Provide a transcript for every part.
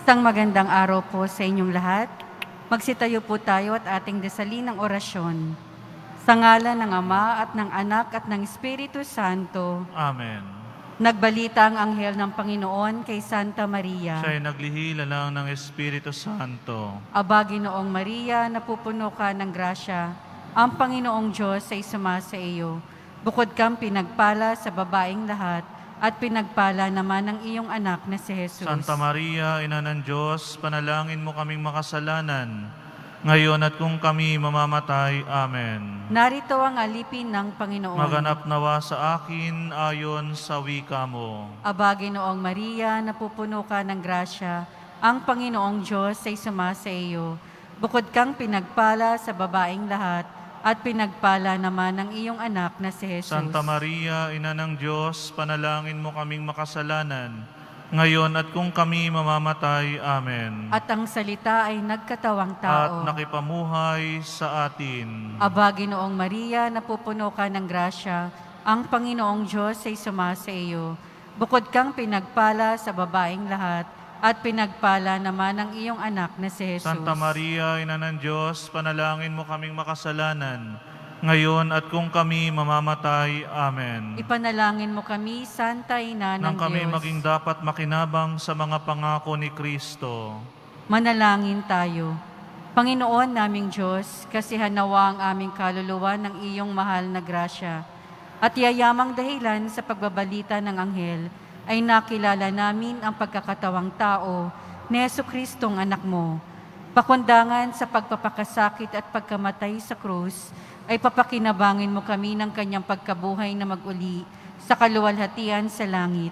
Isang magandang araw po sa inyong lahat. Magsitayo po tayo at ating dasalin ng orasyon. Sa ngalan ng Ama at ng Anak at ng Espiritu Santo. Amen. Nagbalita ang anghel ng Panginoon kay Santa Maria. Siya'y naglihila lang ng Espiritu Santo. Aba, Ginoong Maria, napupuno ka ng grasya. Ang Panginoong Diyos ay sumasa iyo. Bukod kang pinagpala sa babaeng lahat, at pinagpala naman ang iyong anak na si Jesus. Santa Maria, Ina ng Diyos, panalangin mo kaming makasalanan, ngayon at kung kami mamamatay. Amen. Narito ang alipin ng Panginoon. Maganap nawa sa akin ayon sa wika mo. Aba, Ginoong Maria, napupuno ka ng grasya. Ang Panginoong Diyos ay sumasa iyo. Bukod kang pinagpala sa babaeng lahat, at pinagpala naman ang iyong anak na si Jesus. Santa Maria, Ina ng Diyos, panalangin mo kaming makasalanan, ngayon at kung kami mamamatay. Amen. At ang salita ay nagkatawang At tao. nakipamuhay sa atin. Aba, Ginoong Maria, napupuno ka ng grasya. Ang Panginoong Diyos ay sumasa iyo. Bukod kang pinagpala sa babaeng lahat, at pinagpala naman ang iyong anak na si Jesus. Santa Maria, Ina ng Diyos, panalangin mo kaming makasalanan, ngayon at kung kami mamamatay. Amen. Ipanalangin mo kami, Santa Ina ng Nang kami Diyos. maging dapat makinabang sa mga pangako ni Kristo. Manalangin tayo. Panginoon naming Diyos, kasihan nawa ang aming kaluluwa ng iyong mahal na grasya. At yayamang dahilan sa pagbabalita ng anghel, ay nakilala namin ang pagkakatawang tao ni Jesucristong anak mo. Pakundangan sa pagpapakasakit at pagkamatay sa krus, ay papakinabangin mo kami ng kanyang pagkabuhay na mag-uli sa kaluwalhatian sa langit.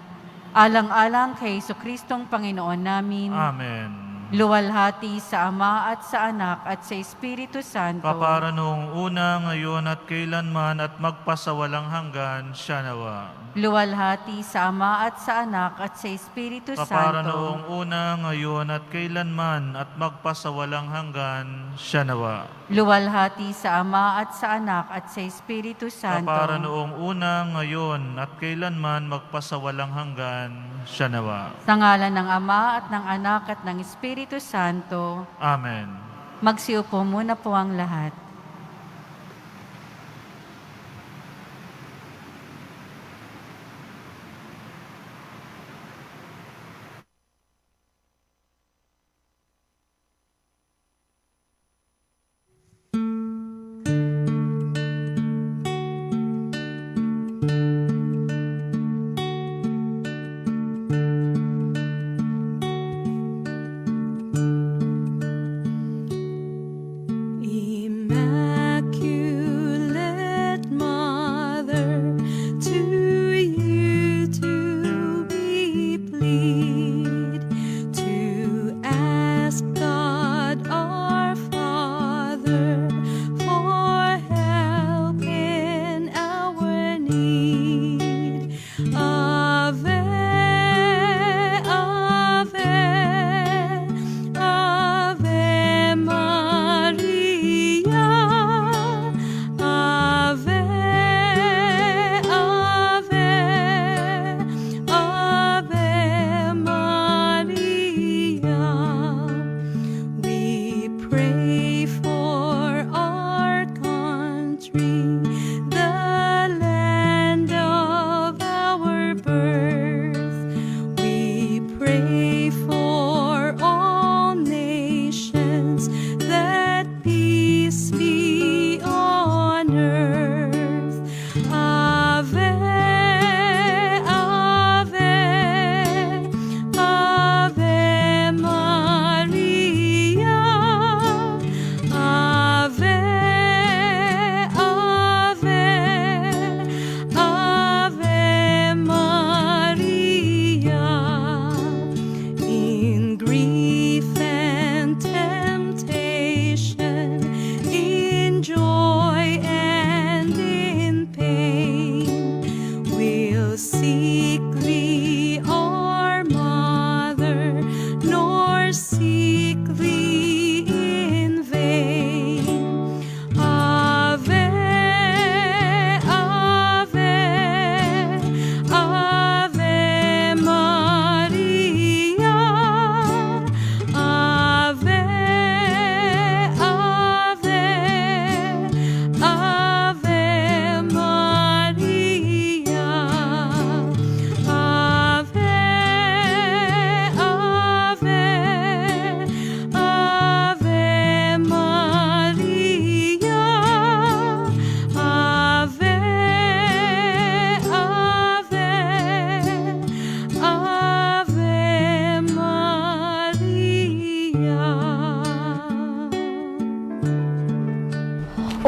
Alang-alang kay Jesucristong Panginoon namin. Amen. Luwalhati sa Ama at sa Anak at sa Espiritu Santo. Kapara noong una, ngayon at kailanman at magpasawalang hanggan. Siya nawa. Luwalhati sa Ama at sa Anak at sa Espiritu Kapara Santo. noong una, ngayon at kailanman at magpasawalang hanggan. Siya nawa. Luwalhati sa Ama at sa Anak at sa Espiritu Santo. Kapara noong una, ngayon at kailanman magpasawalang hanggan. Siya nawa. Sa ngalan ng Ama at ng Anak at ng Espiritu Santo. Amen. Magsiupo muna po ang lahat. Emmanuel.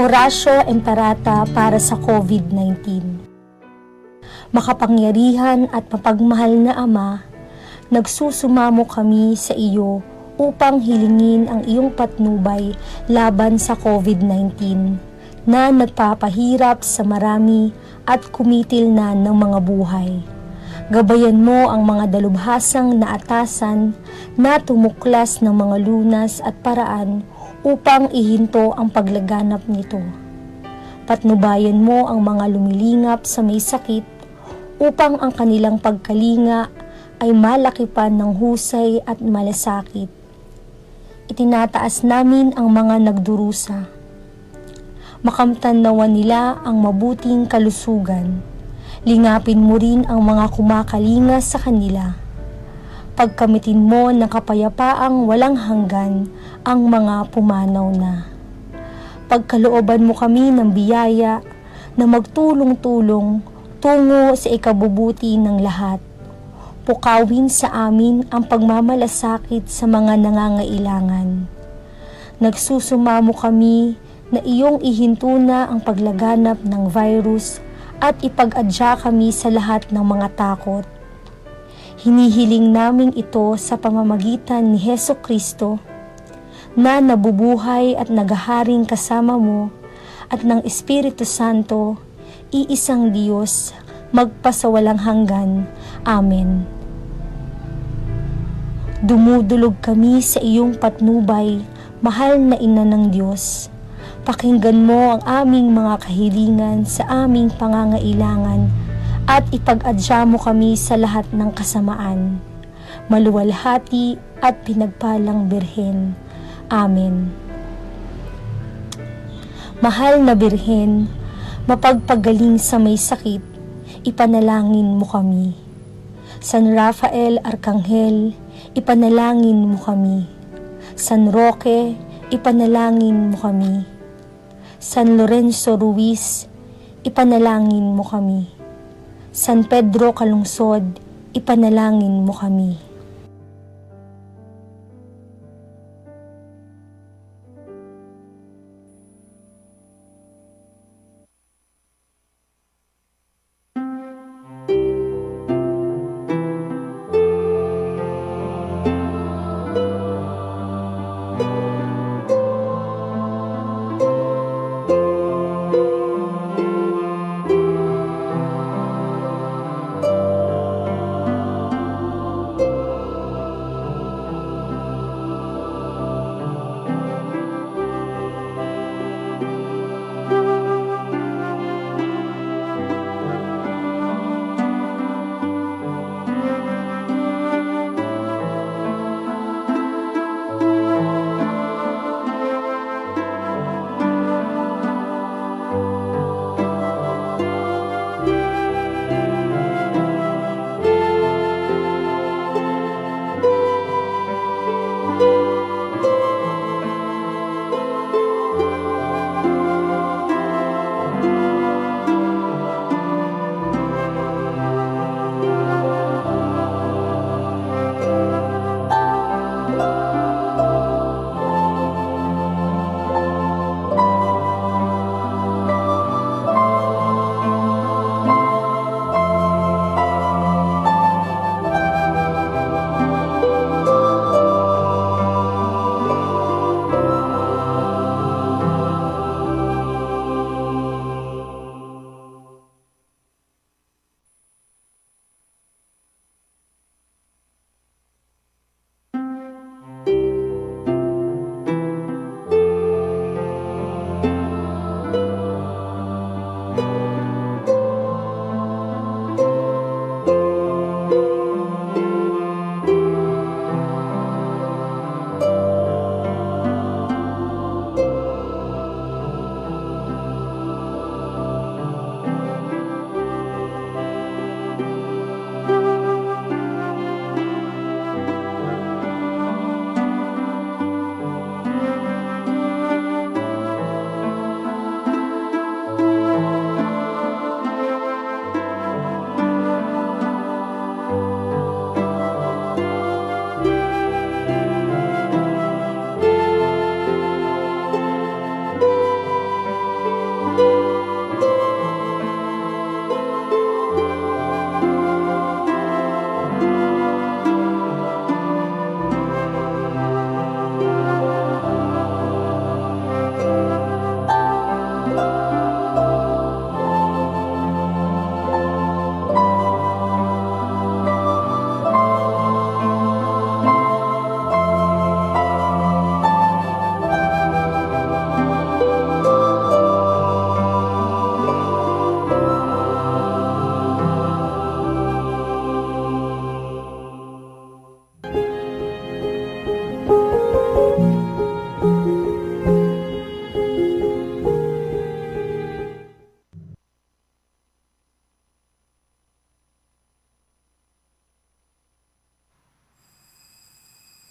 Oratio Imperata para sa COVID-19. Makapangyarihan at mapagmahal na Ama, nagsusumamo kami sa iyo upang hilingin ang iyong patnubay laban sa COVID-19 na nagpapahirap sa marami at kumitil na ng mga buhay. Gabayan mo ang mga dalubhasang naatasan na tumuklas ng mga lunas at paraan upang ihinto ang paglaganap nito. Patnubayan mo ang mga lumilingap sa may sakit upang ang kanilang pagkalinga ay malakipan ng husay at malasakit. Itinataas namin ang mga nagdurusa. Makamtan nawa nila ang mabuting kalusugan. Lingapin mo rin ang mga kumakalinga sa kanila. Pagkamitin mo ng kapayapaang walang hanggan ang mga pumanaw na. Pagkalooban mo kami ng biyaya na magtulong-tulong tungo sa ikabubuti ng lahat. Pukawin sa amin ang pagmamalasakit sa mga nangangailangan. Nagsusumamo kami na iyong ihinto na ang paglaganap ng virus at ipag-adya kami sa lahat ng mga takot. Hinihiling namin ito sa pamamagitan ni Hesukristo na nabubuhay at naghaharing kasama mo at ng Espiritu Santo, iisang Diyos, magpasawalang hanggan. Amen. Dumudulog kami sa iyong patnubay, mahal na Ina ng Diyos. Pakinggan mo ang aming mga kahilingan sa aming pangangailangan at ipag-adya mo kami sa lahat ng kasamaan. Maluwalhati at pinagpalang Birhen. Amen. Mahal na Birhen, mapagpagaling sa may sakit, ipanalangin mo kami. San Rafael Arkanghel, ipanalangin mo kami. San Roque, ipanalangin mo kami. San Lorenzo Ruiz, ipanalangin mo kami. San Pedro Calungsod, ipanalangin mo kami.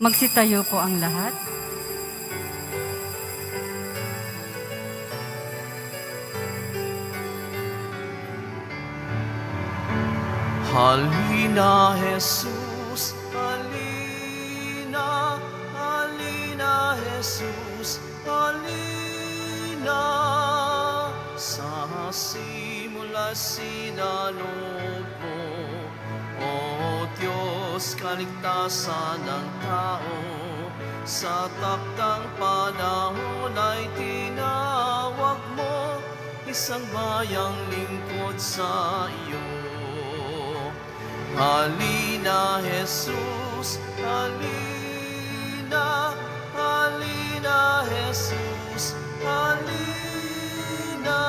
Magsitayo po ang lahat. Halina, Jesus, halina, halina, Jesus, halina. Sa simula sinaloob mo, O Diyos, kaligtasan ng tao. Sa takdang panahon ay tinawag mo, isang bayang lingkod sa iyo. Halina, Jesus, halina, halina, Jesus, halina.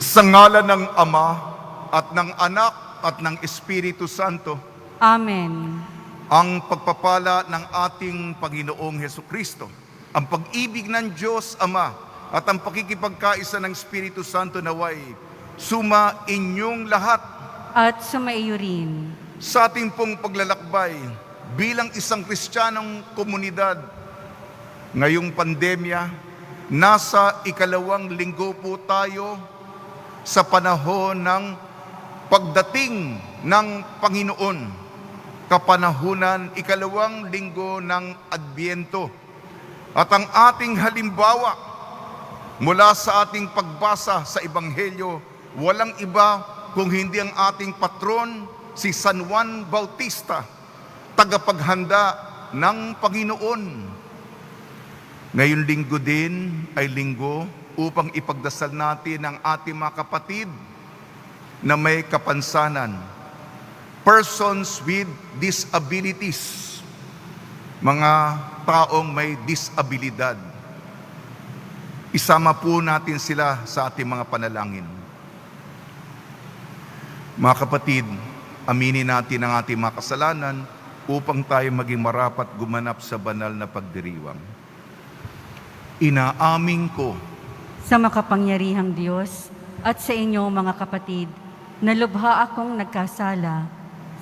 Sa ngalan ng Ama at ng Anak at ng Espiritu Santo, Amen. ang pagpapala ng ating Panginoong Hesukristo, ang pag-ibig ng Diyos Ama, at ang pakikipagkaisa ng Espiritu Santo naway suma inyong lahat At sumaiyo rin. sa ating pong paglalakbay bilang isang Kristiyanong komunidad. Ngayong pandemya, nasa ikalawang linggo po tayo sa panahon ng pagdating ng Panginoon, kapanahunan ikalawang linggo ng Adbyento. At ang ating halimbawa mula sa ating pagbasa sa Ebanghelyo, walang iba kung hindi ang ating patron, si San Juan Bautista, tagapaghanda ng Panginoon. Ngayon linggo din ay linggo upang ipagdasal natin ang ating mga kapatid na may kapansanan, persons with disabilities, mga taong may disabilidad. Isama po natin sila sa ating mga panalangin. Mga kapatid, aminin natin ang ating mga kasalanan upang tayo maging marapat gumanap sa banal na pagdiriwang. Inaamin ko Sa makapangyarihang Diyos at sa inyo mga kapatid, na lubha akong nagkasala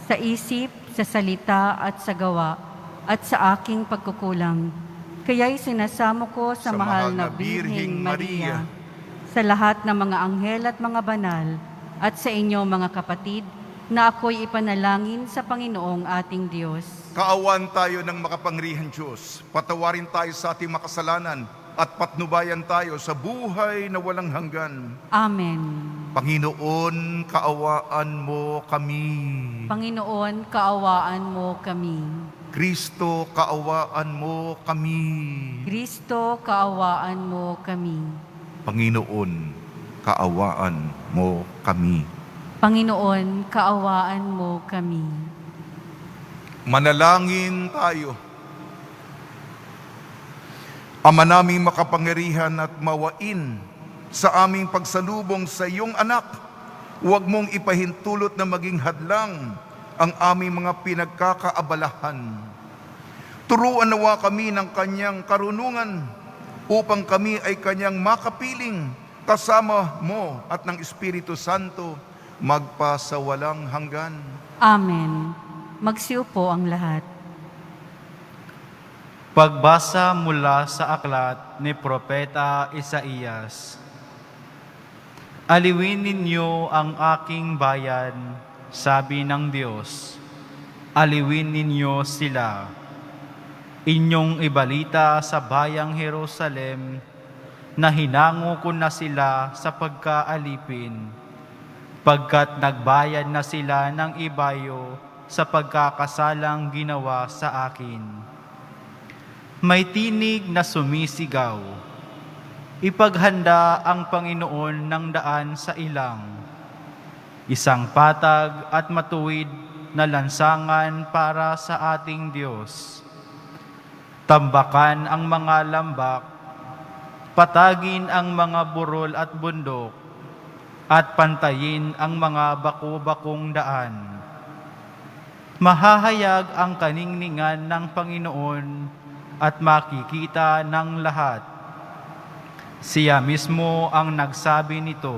sa isip, sa salita at sa gawa at sa aking pagkukulang. Kaya'y sinasamo ko sa mahal na Birheng Maria, sa lahat ng mga anghel at mga banal, at sa inyo mga kapatid, na ako'y ipanalangin sa Panginoong ating Diyos. kaawan tayo ng makapangyarihang Diyos. Patawarin tayo sa ating makasalanan at patnubayan tayo sa buhay na walang hanggan. Amen. Panginoon, kaawaan mo kami. Panginoon, kaawaan mo kami. Kristo, kaawaan mo kami. Kristo, kaawaan mo kami. Panginoon, kaawaan mo kami. Panginoon, kaawaan mo kami. Manalangin tayo. Ama naming makapangyarihan at mawain sa aming pagsalubong sa iyong anak, huwag mong ipahintulot na maging hadlang ang aming mga pinagkakaabalahan. Turuan nawa kami ng kanyang karunungan upang kami ay kanyang makapiling kasama mo at ng Espiritu Santo magpasawalang hanggan. Amen. Magsiupo ang lahat. Pagbasa mula sa aklat ni Propeta Isaías. Aliwin ninyo ang aking bayan, sabi ng Diyos. Aliwin ninyo sila. Inyong ibalita sa bayang Jerusalem na hinango ko na sila sa pagkaalipin, pagkat nagbayad na sila ng ibayo sa pagkakasalang ginawa sa akin. May tinig na sumisigaw, ipaghanda ang Panginoon ng daan sa ilang, isang patag at matuwid na lansangan para sa ating Diyos. Tambakan ang mga lambak, patagin ang mga burol at bundok, at pantayin ang mga baku-bakong daan. Mahahayag ang kaningningan ng Panginoon at makikita ng lahat. Siya mismo ang nagsabi nito.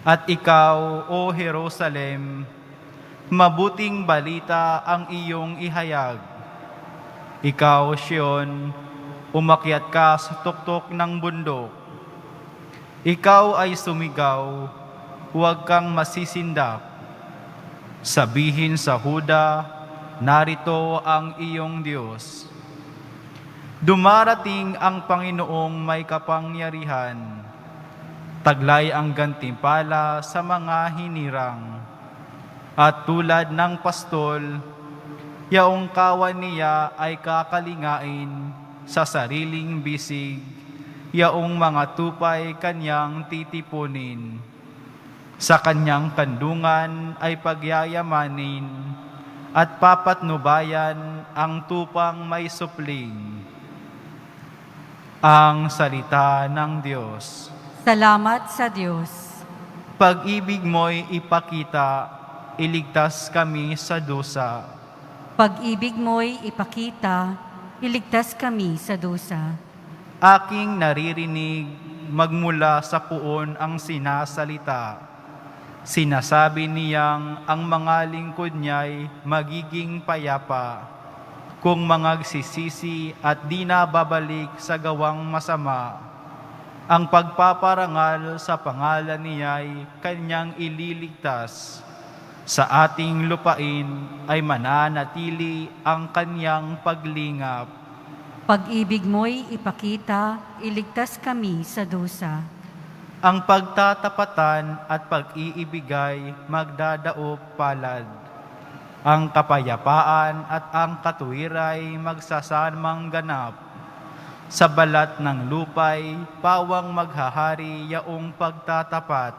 At ikaw, O Jerusalem, mabuting balita ang iyong ihayag. Ikaw, Sion, umakyat ka sa tuktok ng bundok. Ikaw ay sumigaw, huwag kang masisindak. Sabihin sa Huda, narito ang iyong Diyos. Dumarating ang Panginoong may kapangyarihan. Taglay ang gantimpala sa mga hinirang. At tulad ng pastol, yaong kawan niya ay kakalingain sa sariling bisig, yaong mga tupay kanyang titipunin. Sa kanyang kandungan ay pagyayamanin, at papatnubayan ang tupang may supling. Ang salita ng Diyos. Salamat sa Diyos. Pag-ibig mo'y ipakita, iligtas kami sa dusa. Pag-ibig mo'y ipakita, iligtas kami sa dusa. Aking naririnig, magmula sa puon ang sinasalita. Sinasabi niyang ang mga lingkod niya'y magiging payapa kung magsisisi at di na babalik sa gawang masama. Ang pagpaparangal sa pangalan niya'y kanyang ililigtas. Sa ating lupain ay mananatili ang kanyang paglingap. Pag-ibig mo'y ipakita, iligtas kami sa dusa. Ang pagtatapatan at pag-iibigay magdadaop palad. Ang kapayapaan at ang katuwiray magsasamang ganap. Sa balat ng lupay, pawang maghahari yaong pagtatapat.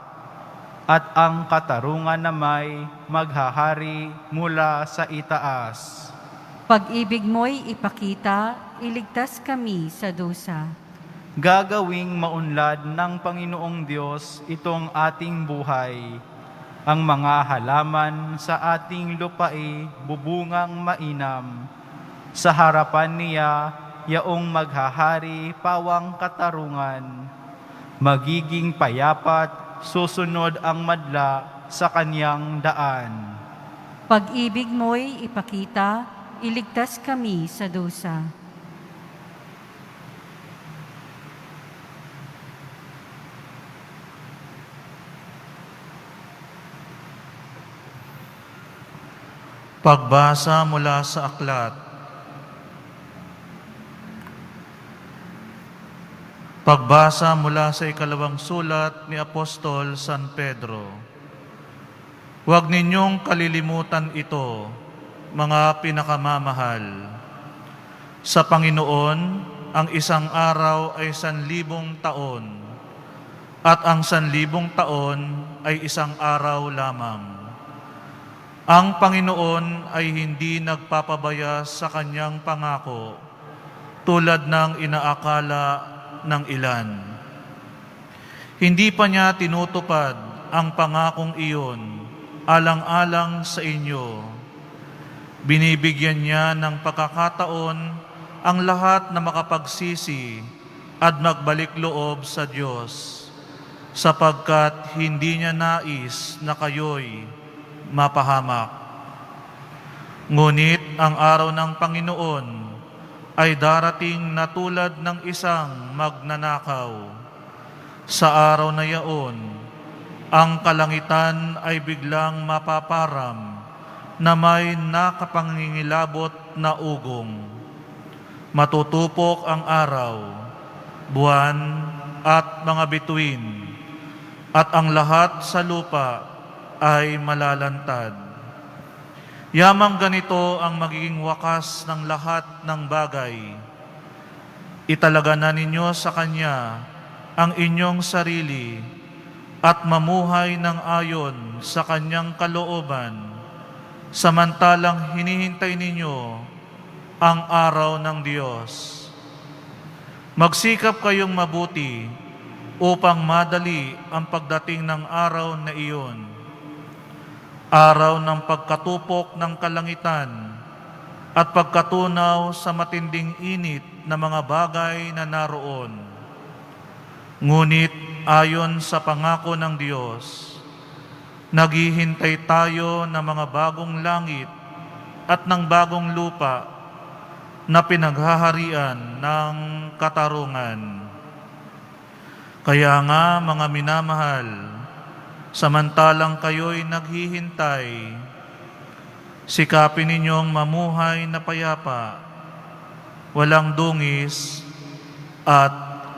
At ang katarungan na may maghahari mula sa itaas. Pag-ibig mo'y ipakita, iligtas kami sa dusa. Gagawing maunlad ng Panginoong Diyos itong ating buhay. Ang mga halaman sa ating lupae bubungang mainam. Sa harapan niya, yaong maghahari pawang katarungan. Magiging payapat, susunod ang madla sa kanyang daan. Pag-ibig mo'y ipakita, iligtas kami sa dusa. Pagbasa mula sa aklat. Pagbasa mula sa ikalawang sulat ni Apostol San Pedro. Huwag ninyong kalilimutan ito, mga pinakamamahal. Sa Panginoon, ang isang araw ay 1,000 taon, at ang 1,000 taon ay isang araw lamang. Ang Panginoon ay hindi nagpapabaya sa kanyang pangako, tulad ng inaakala ng ilan. Hindi pa niya tinutupad ang pangakong iyon, alang-alang sa inyo. Binibigyan niya ng pagkakataon ang lahat na makapagsisi at magbalik loob sa Diyos, sapagkat hindi niya nais na kayo'y mapahamak. Ngunit ang araw ng Panginoon ay darating na tulad ng isang magnanakaw. Sa araw na yaon, ang kalangitan ay biglang mapaparam na may nakapangingilabot na ugong. Matutupok ang araw, buwan at mga bituin, at ang lahat sa lupa ay malalantad. Yamang ganito ang magiging wakas ng lahat ng bagay. Italaga na ninyo sa Kanya ang inyong sarili at mamuhay ng ayon sa Kanyang kalooban, samantalang hinihintay ninyo ang araw ng Diyos. Magsikap kayong mabuti upang madali ang pagdating ng araw na iyon, araw ng pagkatupok ng kalangitan at pagkatunaw sa matinding init na mga bagay na naroon. Ngunit ayon sa pangako ng Diyos, Naghihintay tayo ng mga bagong langit at ng bagong lupa na pinaghaharian ng katarungan. Kaya nga, mga minamahal, samantalang kayo'y naghihintay, sikapin ninyong mamuhay na payapa, walang dungis at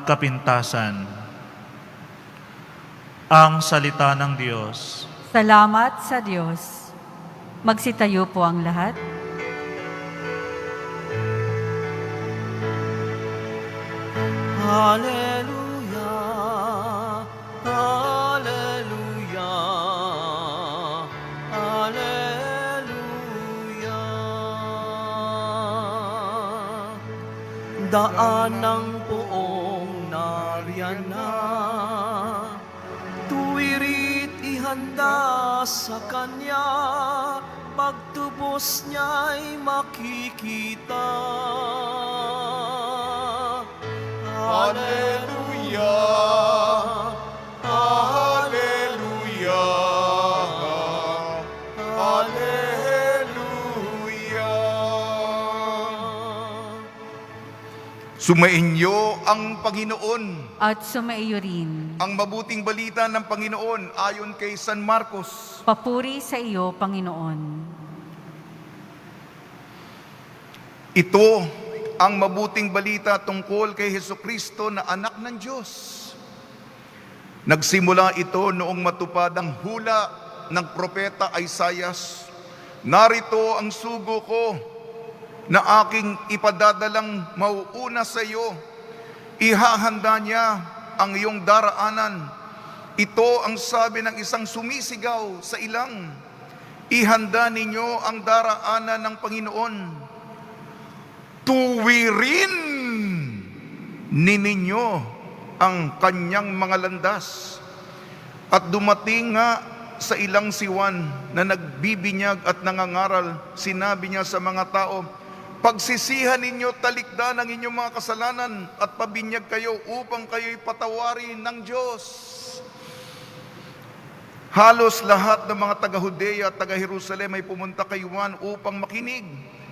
kapintasan. Ang salita ng Diyos. Salamat sa Diyos. Magsitayo po ang lahat. Hallelujah, Hallelujah, Hallelujah. Daan ng poong nariyan na, tuwirit ihanda sa Kanya, pagtubos niya'y makikita. Hallelujah! Hallelujah! Hallelujah! Sumainyo ang Panginoon. At sumaiyo rin. Ang mabuting balita ng Panginoon ayon kay San Marcos. Papuri sa iyo, Panginoon. Ito ang mabuting balita tungkol kay Hesukristo na anak ng Diyos. Nagsimula ito noong matupad ang hula ng propeta Isaias. Narito ang sugo ko na aking ipadadalang mauuna sa iyo. Ihahanda niya ang iyong daraanan. Ito ang sabi ng isang sumisigaw sa ilang. Ihanda ninyo ang daraanan ng Panginoon. Tuwirin ninyo ang kanyang mga landas. At dumating nga sa ilang si Juan na nagbibinyag at nangangaral, sinabi niya sa mga tao, pagsisihan ninyo, talikdan ang inyong mga kasalanan at pabinyag kayo upang kayo'y patawarin ng Diyos. Halos lahat ng mga taga-Judea at taga-Jerusalem ay pumunta kay Juan upang makinig.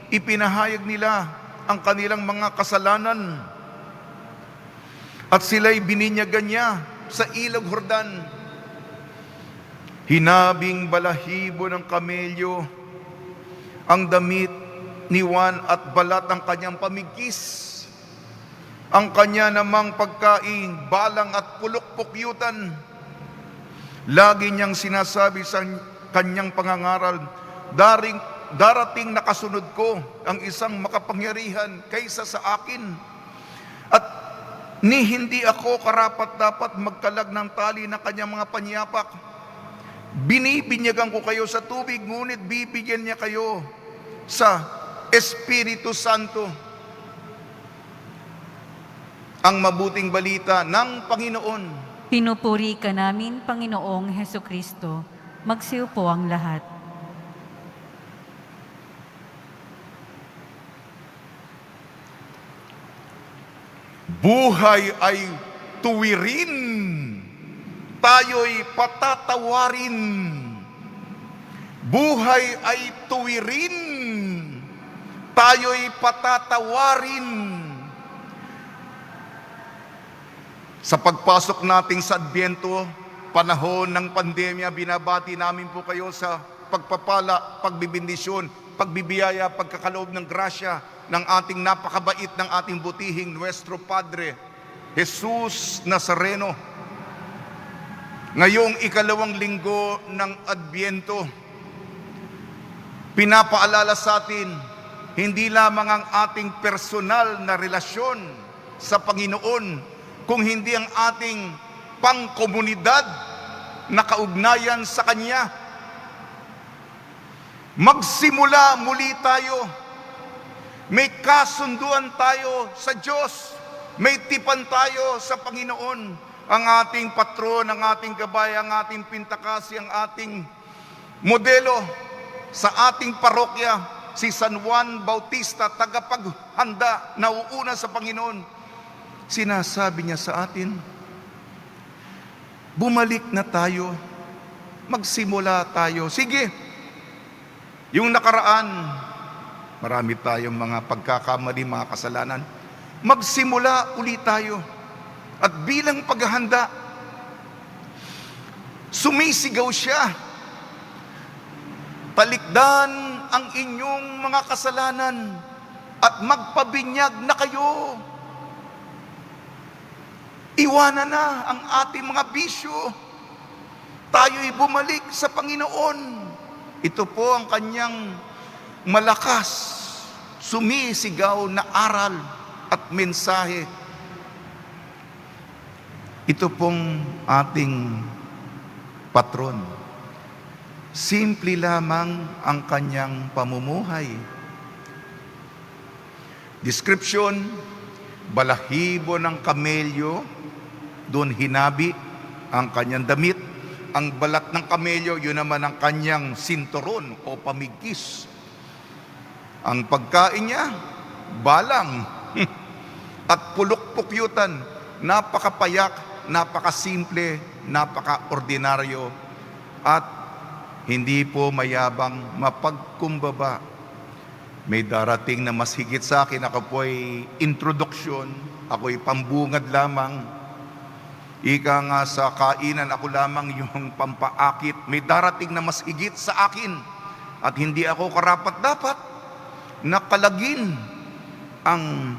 Ipinahayag nila ang kanilang mga kasalanan at sila'y bininyagan niya sa ilog Jordan. Hinabing balahibo ng kamelyo ang damit ni Juan at balat ang kanyang pamigkis. Ang kanya namang pagkain, balang at pulok-pukyutan. Lagi niyang sinasabi sa kanyang pangangaral, darating na kasunod ko ang isang makapangyarihan kaysa sa akin. At hindi ako karapat-dapat magkalag ng tali ng kanyang mga panyapak. Binibinyagan ko kayo sa tubig, ngunit bibigyan niya kayo sa Espiritu Santo. Ang mabuting balita ng Panginoon. Pinupuri ka namin, Panginoong Hesukristo. Magsiupo ang lahat. Buhay ay tuwirin, tayo'y patatawarin. Buhay ay tuwirin, tayo'y patatawarin. Sa pagpasok natin sa Adbyento, panahon ng pandemya, binabati namin po kayo sa pagpapala, pagbibindisyon, pagbibiyaya, pagkakaloob ng grasya ng ating napakabait ng ating butihing Nuestro Padre, Jesus Nazareno. Ngayong ikalawang linggo ng Adbyento, pinapaalala sa atin, hindi lamang ang ating personal na relasyon sa Panginoon, kung hindi ang ating pangkomunidad na kaugnayan sa Kanya. Magsimula muli tayo. May kasunduan tayo sa Diyos. May tipan tayo sa Panginoon. Ang ating patron, ang ating gabay, ang ating pintakasi, ang ating modelo sa ating parokya, si San Juan Bautista, tagapaghanda, nauuna sa Panginoon. Sinasabi niya sa atin, bumalik na tayo magsimula tayo. Sige, yung nakaraan, marami tayong mga pagkakamali, mga kasalanan. Magsimula ulit tayo. At bilang paghahanda, sumisigaw siya. Talikdan ang inyong mga kasalanan at magpabinyag na kayo. Iwanan na ang ating mga bisyo. Tayo'y bumalik sa Panginoon. Ito po ang kanyang malakas, sumisigaw na aral at mensahe. Ito pong ating patron. Simple lamang ang kanyang pamumuhay. Description, balahibo ng kamelyo, doon hinabi ang kanyang damit. Ang balat ng kamelyo, yun naman ang kanyang sinturon o pamigkis. Ang pagkain niya, balang at pulok-pukyutan. Napakapayak, napakasimple, napaka-ordinaryo, at hindi po mayabang, mapagkumbaba. May darating na mas higit sa akin. Ako po ay introduction, ako'y pambungad lamang. Ika nga sa kainan, ako lamang yung pampaakit. May darating na mas higit sa akin at hindi ako karapat-dapat na kalagin ang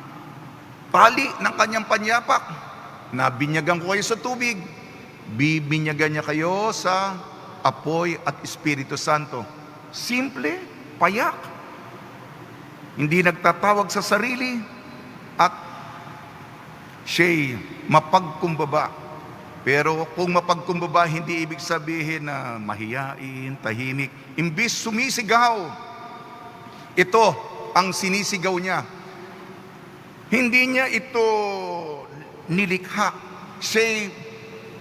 tali ng kanyang panyapak. Nabinyagan ko kayo sa tubig, bibinyagan niya kayo sa apoy at Espiritu Santo. Simple, payak. Hindi nagtatawag sa sarili at siya'y mapagkumbaba. Pero kung mapagkumbaba, hindi ibig sabihin na mahiyain, tahimik. Imbis sumisigaw, ito ang sinisigaw niya. Hindi niya ito nilikha. Siya'y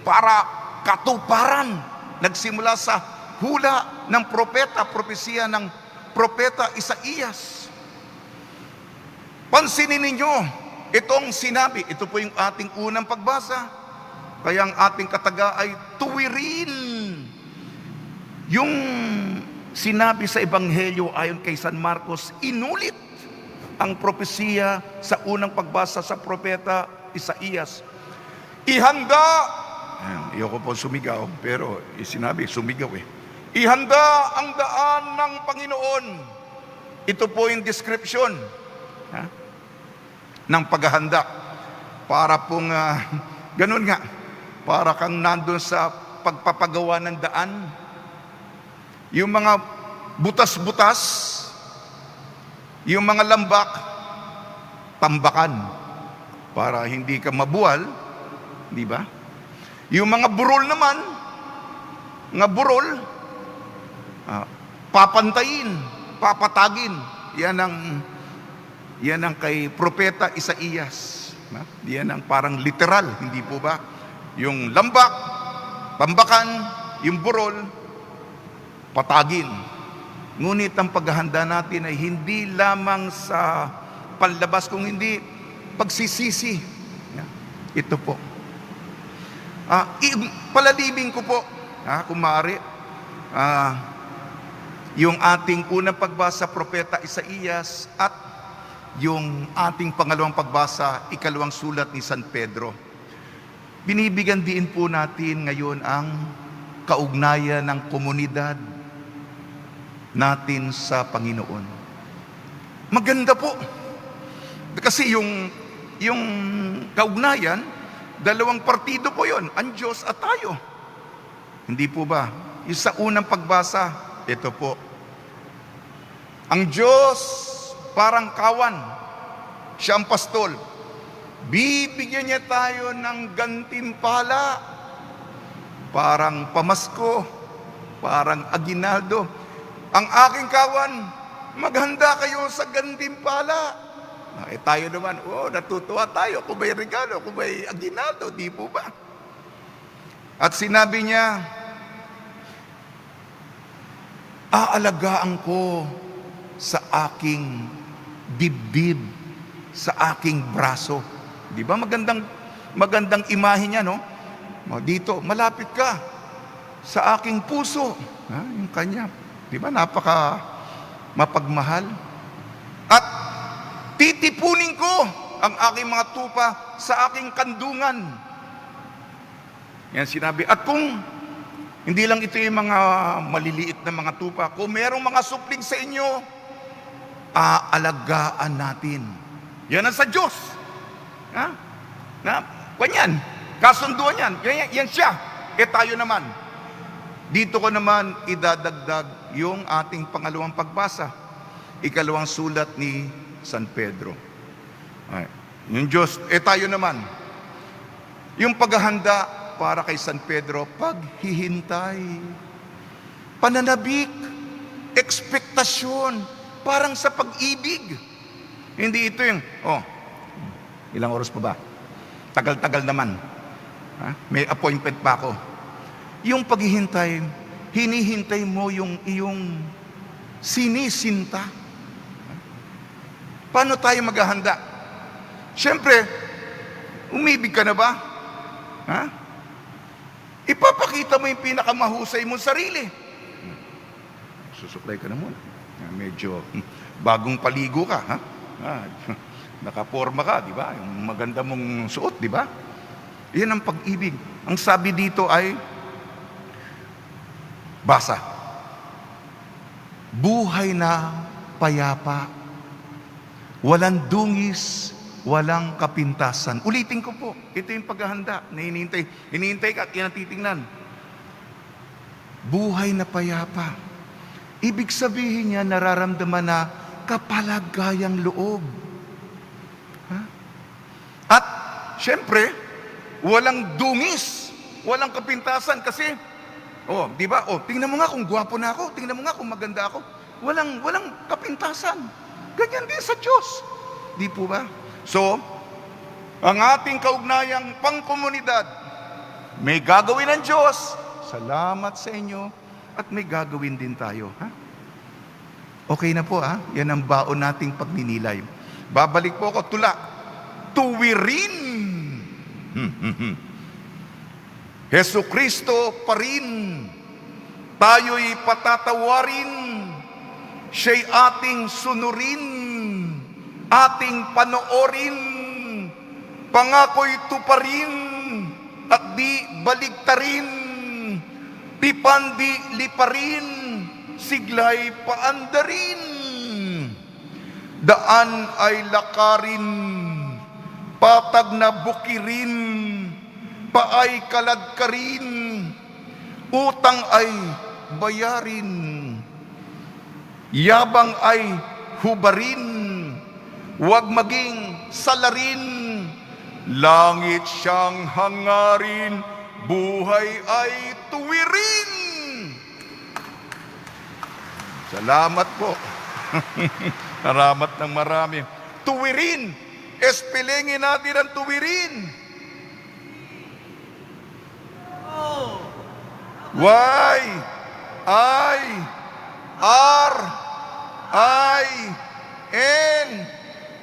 para katuparan. Nagsimula sa hula ng propeta, propesiya ng propeta Isaías. Pansinin ninyo, itong sinabi, ito po yung ating unang pagbasa. Kaya ang ating kataga ay tuwirin. Yung sinabi sa Ebanghelyo ayon kay San Marcos, inulit ang propesiya sa unang pagbasa sa propeta Isaías. Ihanda, ayoko po sumigaw, pero sinabi, sumigaw eh. Ihanda ang daan ng Panginoon. Ito po yung description ng paghahanda. Para pong, ganun nga, para kang nandun sa pagpapagawa ng daan. Yung mga butas-butas, yung mga lambak, tambakan para hindi ka mabuwal, di ba? Yung mga burol naman, papantayin, papatagin. Yan ang kay propeta Isaías. Yan ang parang literal, hindi po ba? Yung lambak, tambakan, yung burol, patagin. Ngunit ang paghahanda natin ay hindi lamang sa panlabas, kung hindi pagsisisi. Ito po. Palalibing ko po, kung maaari, yung ating unang pagbasa, propeta Isaías, at yung ating pangalawang pagbasa, ikalawang sulat ni San Pedro. Binibigyan din po natin ngayon ang kaugnayan ng komunidad natin sa Panginoon. Maganda po. Kasi yung kaugnayan, dalawang partido po yon, ang Diyos at tayo. Hindi po ba? Yung sa unang pagbasa, ito po. Ang Diyos parang kawan, siya ang pastol. Bibigyan niya tayo ng gantimpala, parang pamasko, parang aginaldo. Ang aking kawan, maghanda kayo sa gantimpala. Tayo naman, natutuwa tayo kung may regalo, kung may aginaldo, di po ba? At sinabi niya, aalagaan ko sa aking dibdib, sa aking braso. Di ba magandang imahe niya, no? Dito, malapit ka sa aking puso. Yung kanya, di ba, napaka mapagmahal. At titipunin ko ang aking mga tupa sa aking kandungan. Yan sinabi. At kung hindi lang ito yung mga maliliit na mga tupa, kung merong mga supling sa inyo, aalagaan natin. Yan ang sa Diyos. Kanyan, kasunduan yan. Yan siya. Tayo naman. Dito ko naman idadagdag yung ating pangalawang pagbasa. Ikalawang sulat ni San Pedro. Yung Diyos, tayo naman. Yung paghahanda para kay San Pedro, paghihintay, pananabik, ekspektasyon, parang sa pag-ibig. Hindi ito yung, ilang oras pa ba? Tagal-tagal naman. May appointment pa ako. Yung paghihintay, hinihintay mo yung iyong sinisinta. Paano tayo maghahanda? Siyempre, umibig ka na ba? Ipapakita mo yung pinakamahusay mong sarili. Susuklay ka na muna. Medyo bagong paligo ka. Nakaporma ka, di ba? Yung maganda mong suot, di ba? Yan ang pag-ibig. Ang sabi dito ay, basa, buhay na payapa, walang dungis, walang kapintasan. Ulitin ko po, ito yung paghahanda na hinihintay ka at yan ang titingnan. Buhay na payapa. Ibig sabihin niya, nararamdaman na kapalagayang loob. At, syempre, walang dungis, walang kapintasan kasi, di ba? Tingnan mo nga kung gwapo na ako, tingnan mo nga kung maganda ako. Walang kapintasan. Ganyan din sa Diyos. Di po ba? So, ang ating kaugnayang pangkomunidad, may gagawin ng Diyos, salamat sa inyo, at may gagawin din tayo. Okay na po, yan ang baon nating pagninilay. Babalik po ako, tuwirin. Hesu Kristo pa rin. Tayo'y patatawarin. Siya'y ating sunurin. Ating panoorin. Pangako'y tuparin. At di baligtarin. Pipan di liparin. Siglay paandarin. Daan ay lakarin. Patag na bukirin, paay kaladkarin, utang ay bayarin, yabang ay hubarin, huwag maging salarin, langit siyang hangarin, buhay ay tuwirin. Salamat po. Salamat ng marami. Tuwirin. Espelengin natin ang tuwirin. Y, I, R, I, N.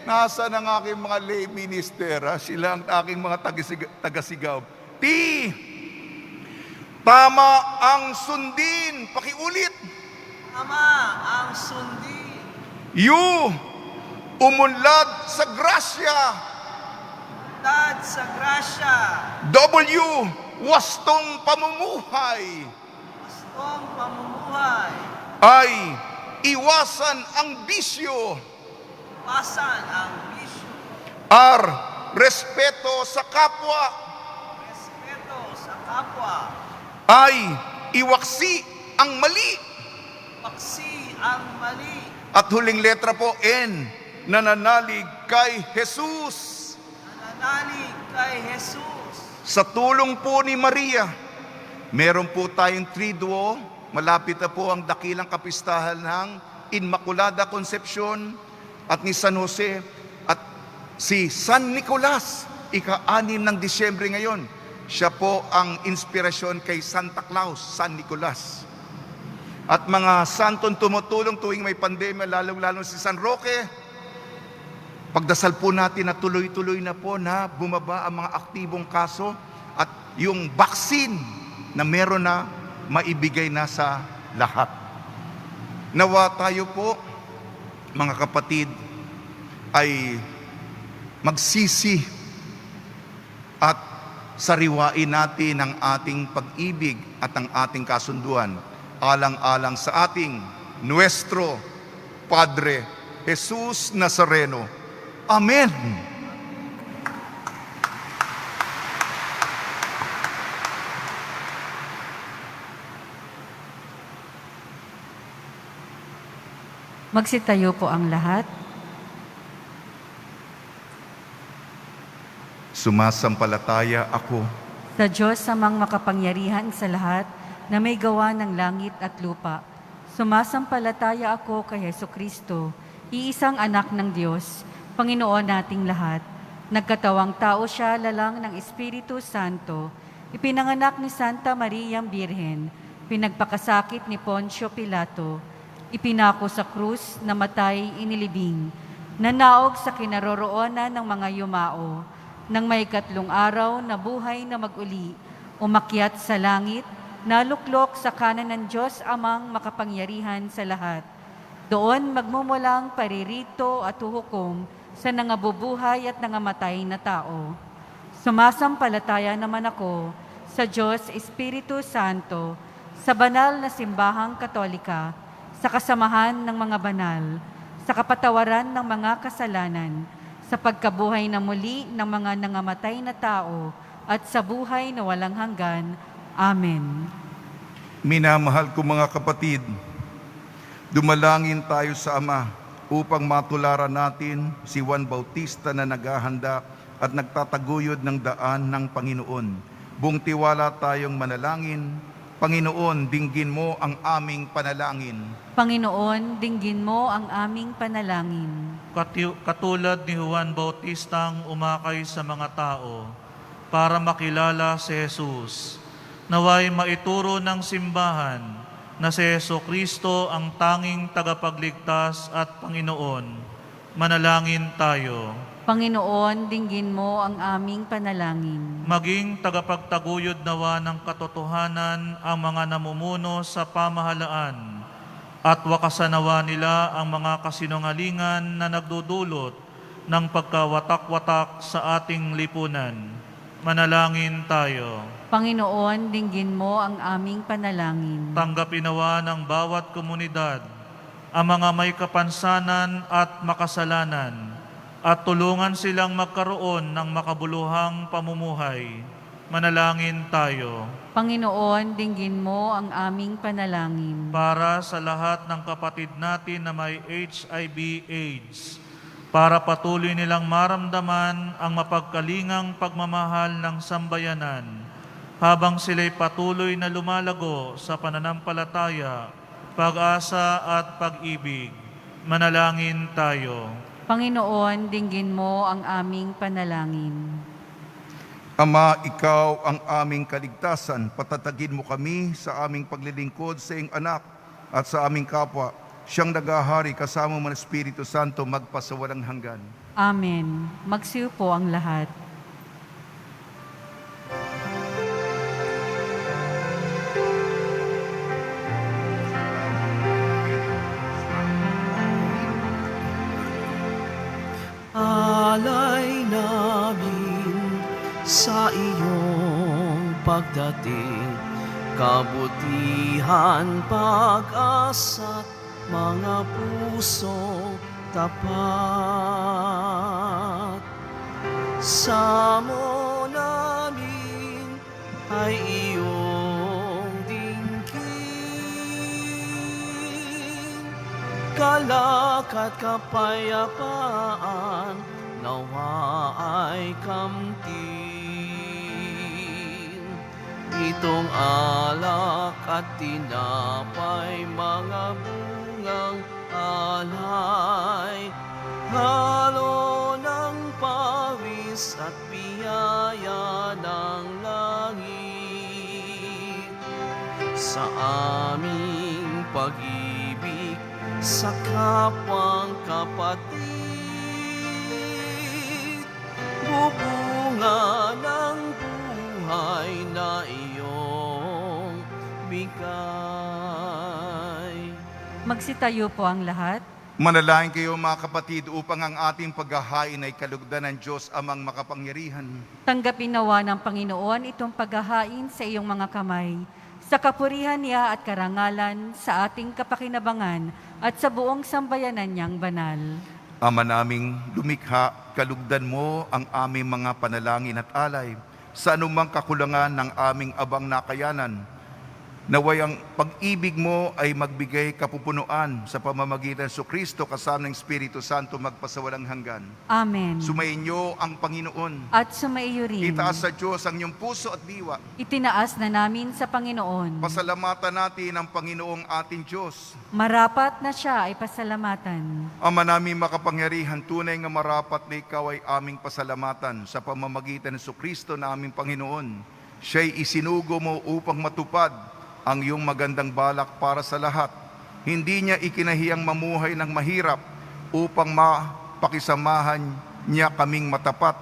Nasaan ang aking mga lay minister? Sila ang aking mga tagasigaw. T. Tama ang sundin. Pakiulit. Tama ang sundin. U. Umunlad sa grasya. Tad sa grasya. W. Wastong pamumuhay. Gustong pamumuhay. I. Iwasan ang bisyo. Pasan ang bisyo. R. Respeto sa kapwa. Respeto sa kapwa. I. Iwaksi ang mali. Paksi ang mali. At huling letra po, N. Nananalig kay Jesus. Nananalig kay Jesus. Sa tulong po ni Maria, meron po tayong triduo. Malapit na po ang dakilang kapistahan ng Immaculada Concepcion at ni San Jose at si San Nicolas. Ika-6 ng Disyembre ngayon. Siya po ang inspirasyon kay Santa Claus, San Nicolas. At mga santong tumutulong tuwing may pandemya, lalong-lalo si San Roque. Pagdasal po natin na tuloy-tuloy na po na bumaba ang mga aktibong kaso at yung vaccine na meron na maibigay na sa lahat. Nawa tayo po, mga kapatid, ay magsisi at sariwain natin ang ating pag-ibig at ang ating kasunduan alang-alang sa ating Nuestro Padre Jesus Nazareno. Amen. Magsitayo po ang lahat. Sumasampalataya ako Sa Diyos samang makapangyarihan sa lahat na may gawa ng langit at lupa. Sumasampalataya ako kay Hesukristo, iisang anak ng Diyos, Panginoon nating lahat. Nagkatawang tao siya lalang ng Espiritu Santo. Ipinanganak ni Santa Maria Birhen, pinagpakasakit ni Poncio Pilato, ipinako sa krus, namatay, inilibing, nanaog sa kinaroroonan ng mga yumao, nang may 3 araw na buhay na mag-uli, umakyat sa langit, naluklok sa kanan ng Diyos amang makapangyarihan sa lahat. Doon magmumulang paririto at huhukom sa nangabubuhay at nangamatay na tao. Sumasampalataya naman ako sa Diyos Espiritu Santo, sa banal na simbahang Katolika, sa kasamahan ng mga banal, sa kapatawaran ng mga kasalanan, sa pagkabuhay na muli ng mga nangamatay na tao, at sa buhay na walang hanggan. Amen. Minamahal ko mga kapatid, dumalangin tayo sa Ama upang matularan natin si Juan Bautista na naghahanda at nagtataguyod ng daan ng Panginoon. Buong tiwala tayong manalangin. Panginoon, dinggin mo ang aming panalangin. Panginoon, dinggin mo ang aming panalangin. Katulad ni Juan Bautistang umakay sa mga tao para makilala si Jesus, naway maituro ng simbahan na si Jesucristo ang tanging tagapagligtas at Panginoon. Manalangin tayo. Panginoon, dinggin mo ang aming panalangin. Maging tagapagtaguyod nawa ng katotohanan ang mga namumuno sa pamahalaan at wakasanawa nila ang mga kasinungalingan na nagdudulot ng pagkawatak-watak sa ating lipunan. Manalangin tayo. Panginoon, dinggin mo ang aming panalangin. Tanggapin nawa ng bawat komunidad ang mga may kapansanan at makasalanan at tulungan silang magkaroon ng makabuluhang pamumuhay. Manalangin tayo. Panginoon, dinggin mo ang aming panalangin. Para sa lahat ng kapatid natin na may HIV/AIDS, para patuloy nilang maramdaman ang mapagkalingang pagmamahal ng sambayanan, habang sila'y patuloy na lumalago sa pananampalataya, pag-asa at pag-ibig. Manalangin tayo. Panginoon, dinggin mo ang aming panalangin. Ama, ikaw ang aming kaligtasan. Patatagin mo kami sa aming paglilingkod sa iyong anak at sa aming kapwa. Siyang nagahari kasama mo ng Espiritu Santo magpasawalang hanggan. Amen. Magsiyo po ang lahat. Alay namin sa iyong pagdating, kabutihan, pag-asa't mga puso tapat. Samo namin ay iyong dinggin, galak at kapayapaan nawa ay kamtin. Itong alak at tinapay, mga bungang alay, halo ng pawis at biyaya ng langit. Sa aming pag-ibig sa kapwang kapatid, bubunga ng buhay na iyong bigay. Magsitayo po ang lahat. Manalangin kayo mga kapatid upang ang ating paghahain ay kalugdan ng Diyos amang makapangyarihan. Tanggapin nawa ng Panginoon itong paghahain sa iyong mga kamay, sa kapurihan niya at karangalan, sa ating kapakinabangan at sa buong sambayanan niyang banal. Ama naming lumikha, kalugdan mo ang aming mga panalangin at alay sa anumang kakulangan ng aming abang nakayanan. Naway ang pag-ibig mo ay magbigay kapupunuan sa pamamagitan sa Kristo kasama ng Espiritu Santo magpasawalang hanggan. Amen. Sumainyo ang Panginoon. At sumaiyo rin. Itaas sa Diyos ang iyong puso at diwa. Itinaas na namin sa Panginoon. Pasalamatan natin ang Panginoong ating Diyos. Marapat na siya ay pasalamatan. Ama namin makapangyarihan, tunay nga marapat na ikaw ay aming pasalamatan sa pamamagitan ng Kristo na aming Panginoon. Siya'y isinugo mo upang matupad ang iyong magandang balak para sa lahat. Hindi niya ikinahiyang mamuhay ng mahirap upang mapakisamahan niya kaming matapat.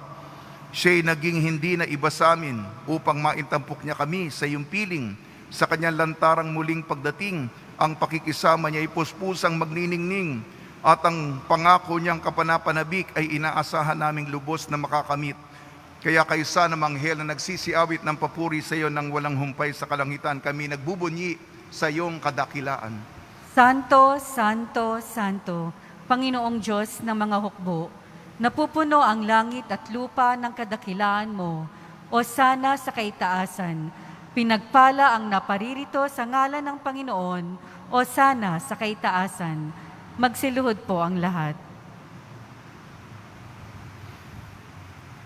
Siya'y naging hindi na iba sa amin upang maintampok niya kami sa iyong piling. Sa kanyang lantarang muling pagdating, ang pakikisama niya ay puspusang magniningning at ang pangako niyang kapanapanabik ay inaasahan naming lubos na makakamit. Kaya kaysa ng anghel na nagsisiawit ng papuri sa iyo nang walang humpay sa kalangitan, kami nagbubunyi sa iyong kadakilaan. Santo, Santo, Santo, Panginoong Diyos ng mga hukbo, napupuno ang langit at lupa ng kadakilaan mo, o sana sa kaitaasan. Pinagpala ang naparirito sa ngalan ng Panginoon, o sana sa kaitaasan. Magsiluhod po ang lahat.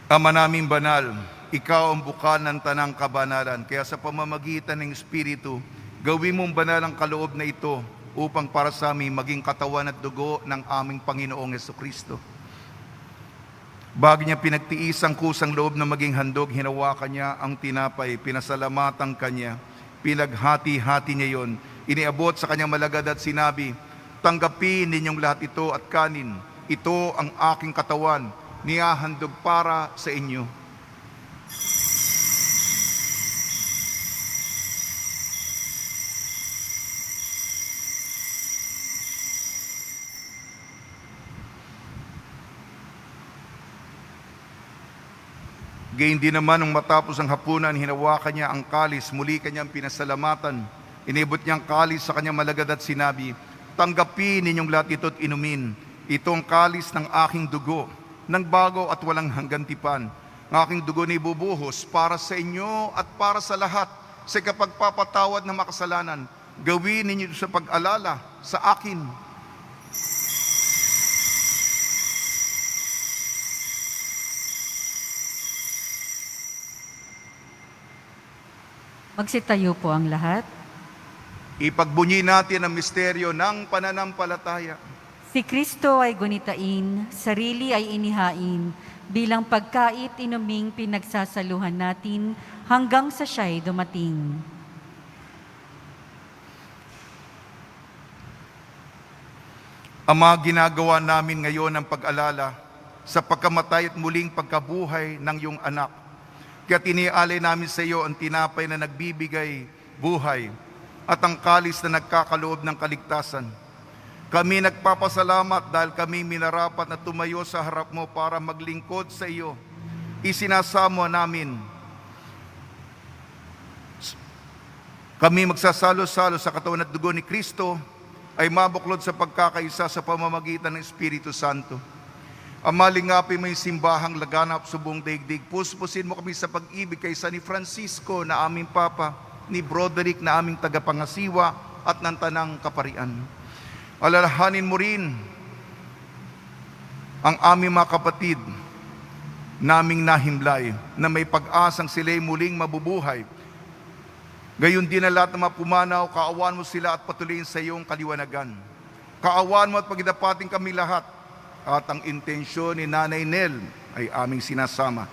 Ama naming banal, ikaw ang bukal ng tanang kabanalan, kaya sa pamamagitan ng Espiritu, gawin mong banal ang kaloob na ito upang para sa amin maging katawan at dugo ng aming Panginoong Jesucristo. Bago niya pinagtiis ang kusang loob na maging handog, hinawakan niya ang tinapay, pinasalamatan kanya, pinaghati-hati niya yon, iniabot sa kanyang malagad at sinabi, tanggapin ninyong lahat ito at kanin, ito ang aking katawan, niyahandog para sa inyo. Gayun din naman nung matapos ang hapunan, hinawakan niya ang kalis, muli kanyang pinasalamatan. Inibot niya ang kalis sa kanyang malagad at sinabi, tanggapin ninyong lahat ito at inumin. Ito ang kalis ng aking dugo, ng bago at walang hanggan tipan. Ang aking dugo ni bubuhos para sa inyo at para sa lahat sa kapagpapatawad ng makasalanan. Gawin ninyo ito sa pag-alala sa akin. Magsitayo po ang lahat. Ipagbunyi natin ang misteryo ng pananampalataya. Si Kristo ay gunitain, sarili ay inihain, bilang pagkait inuming pinagsasaluhan natin hanggang sa siya'y dumating. Ama, ginagawa namin ngayon ang pag-alala sa pagkamatay at muling pagkabuhay ng iyong anak. Kaya tinialay namin sa iyo ang tinapay na nagbibigay buhay at ang kalis na nagkakaloob ng kaligtasan. Kami nagpapasalamat dahil kami minarapat na tumayo sa harap mo para maglingkod sa iyo. Isinasamo namin. Kami magsasalo-salo sa katawan at dugo ni Kristo ay mabuklod sa pagkakaisa sa pamamagitan ng Espiritu Santo. Ama, lingapin mo yung simbahang laganap sa buong daigdig. Puspusin mo kami sa pag-ibig kaysa ni Francisco na aming Papa, ni Broderick na aming tagapangasiwa at ng tanang kaparian. Alalahanin mo rin ang aming mga kapatid naming nahimlay na may pag-asang sila'y muling mabubuhay. Gayon din na lahat ng mga pumanaw, kaawaan mo sila at patuloyin sa iyong kaliwanagan. Kaawaan mo at pagdapating kami lahat. At ang intensyon ni Nanay Nel ay aming sinasama.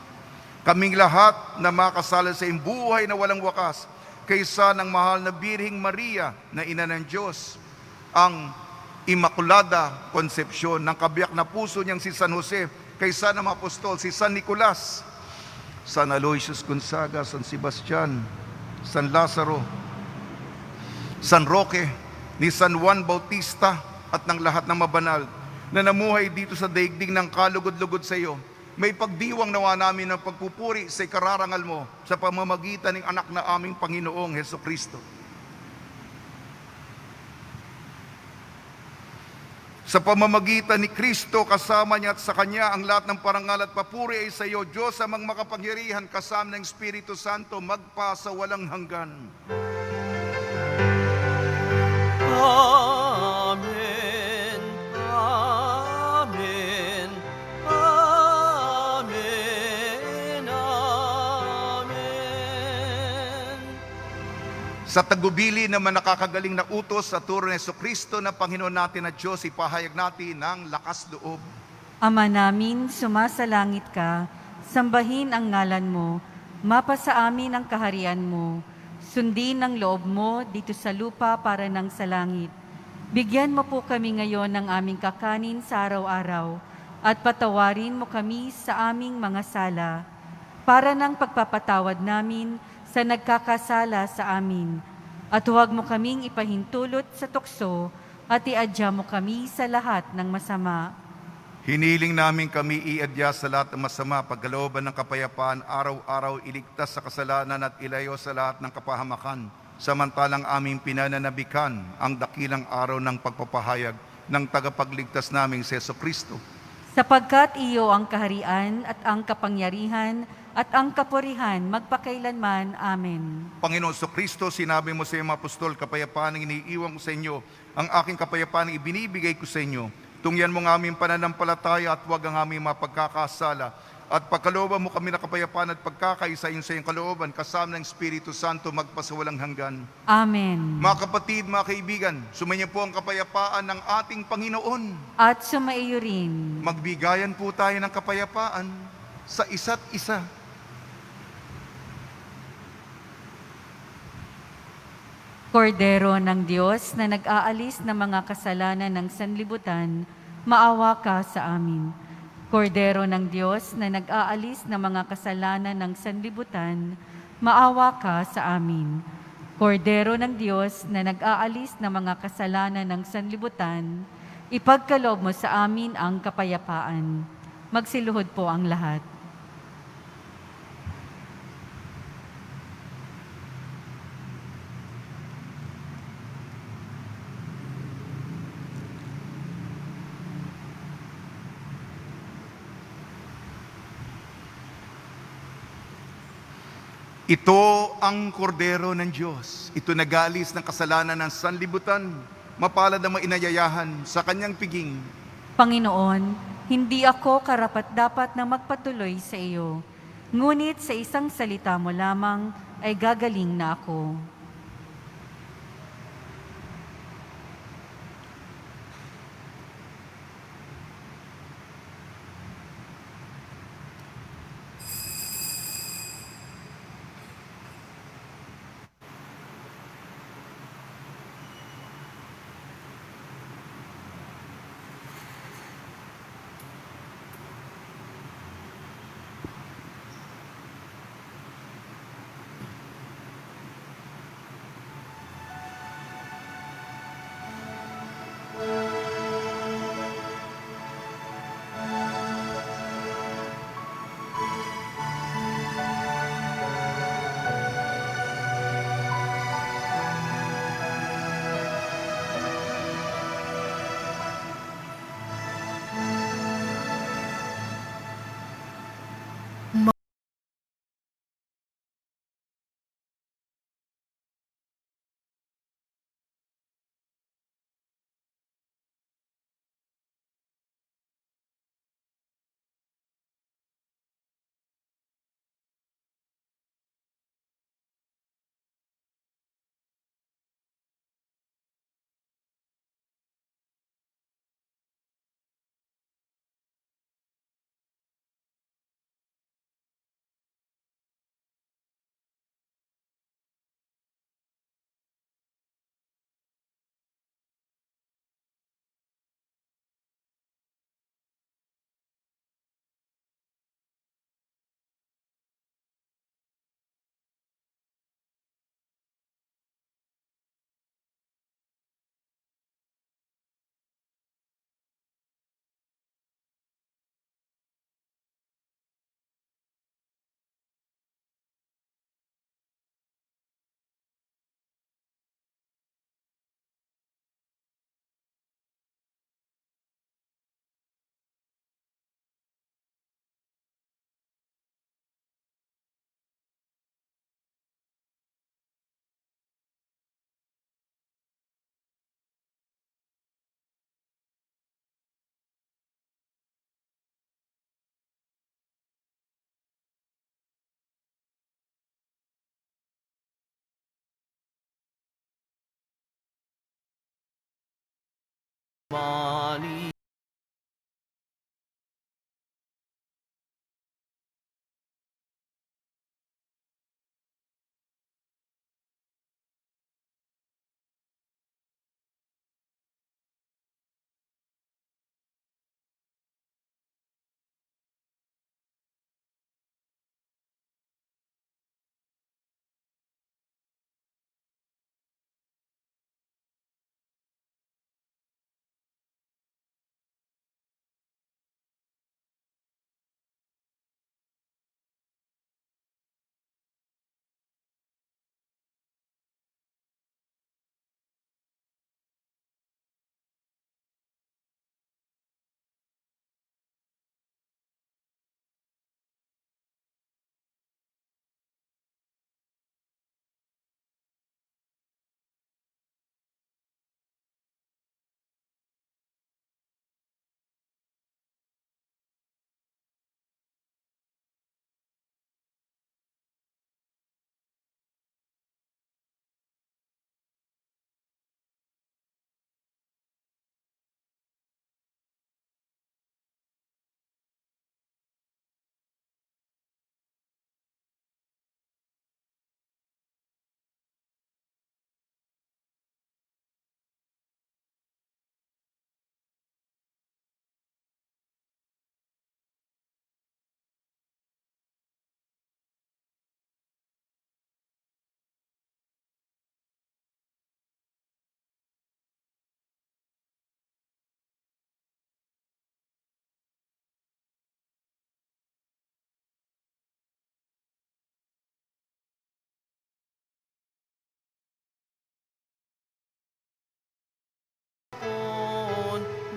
Kaming lahat na makasala sa iyong buhay na walang wakas, kaysa ng mahal na Birhing Maria na ina ng Diyos, ang Immaculada Concepcion, ng kabiyak na puso niyang si San Jose, kaysa ng mga apostol, si San Nicolas, San Aloysius Gonzaga, San Sebastian, San Lazaro, San Roque, ni San Juan Bautista at ng lahat ng mabanal na namuhay dito sa daigdig ng kalugod-lugod sa iyo. May pagdiwang nawa namin ng pagpupuri sa ikararangal mo sa pamamagitan ng anak na aming Panginoong Heso Kristo. Sa pamamagitan ni Kristo, kasama niya at sa Kanya, ang lahat ng parangal at papuri ay sa iyo, Diyos amang makapangyarihan, kasama ng Espiritu Santo, magpa sa walang hanggan. Amen. Amen. Amen. Amen. Sa tagubili naman nakakagaling na utos sa turo ni Jesucristo na Panginoon natin at Diyos, ipahayag natin ng lakas loob. Ama namin, sumasalangit ka, sambahin ang ngalan mo, mapasa amin ang kaharian mo, sundin ang loob mo dito sa lupa para ng sa langit. Bigyan mo po kami ngayon ng aming kakanin sa araw-araw at patawarin mo kami sa aming mga sala para ng pagpapatawad namin sa nagkakasala sa amin. At huwag mo kaming ipahintulot sa tukso at iadya mo kami sa lahat ng masama. Hiniling namin kami iadya sa lahat ng masama, pagkalooban ng kapayapaan, araw-araw iligtas sa kasalanan at ilayo sa lahat ng kapahamakan, samantalang aming pinananabikan ang dakilang araw ng pagpapahayag ng tagapagligtas naming si Jesucristo. Sapagkat iyo ang kaharian at ang kapangyarihan at ang kapurihan magpakailanman. Amen. Panginoon Jesucristo, sinabi mo sa iyong mga apostol, kapayapaan ang iniiwan ko sa inyo, ang aking kapayapaan ang ibinibigay ko sa inyo. Tungyan mo ng aming pananampalataya at huwag ang aming mapagkakasala. At pagkalooban mo kami na kapayapaan at pagkakaisa sa iyong kalooban, kasama ng Espiritu Santo magpasawalang hanggan. Amen. Mga kapatid, mga kaibigan, sumainyo po ang kapayapaan ng ating Panginoon. At sumaiyo rin. Magbigayan po tayo ng kapayapaan sa isa't isa. Kordero ng Diyos na nag-aalis ng mga kasalanan ng sanlibutan, maawa ka sa amin. Kordero ng Diyos na nag-aalis ng mga kasalanan ng sanlibutan, maawa ka sa amin. Kordero ng Diyos na nag-aalis ng mga kasalanan ng sanlibutan, ipagkaloob mo sa amin ang kapayapaan. Magsiluhod po ang lahat. Ito ang kordero ng Diyos. Ito nag-aalis ng kasalanan ng sanlibutan. Mapalad ang mainayayahan sa kanyang piging. Panginoon, hindi ako karapat-dapat na magpatuloy sa iyo. Ngunit sa isang salita mo lamang ay gagaling na ako. Mani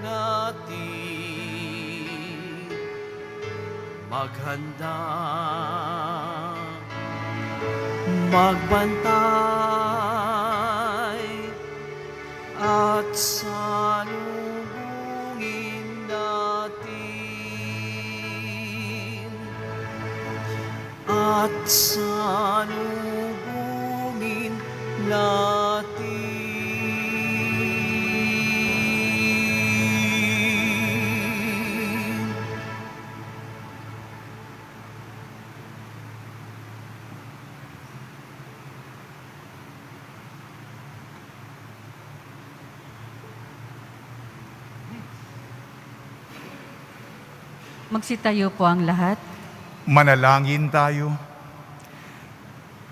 natin maghanda, magbantay at salubungin natin at salubungin natin. Magsitayo po ang lahat. Manalangin tayo.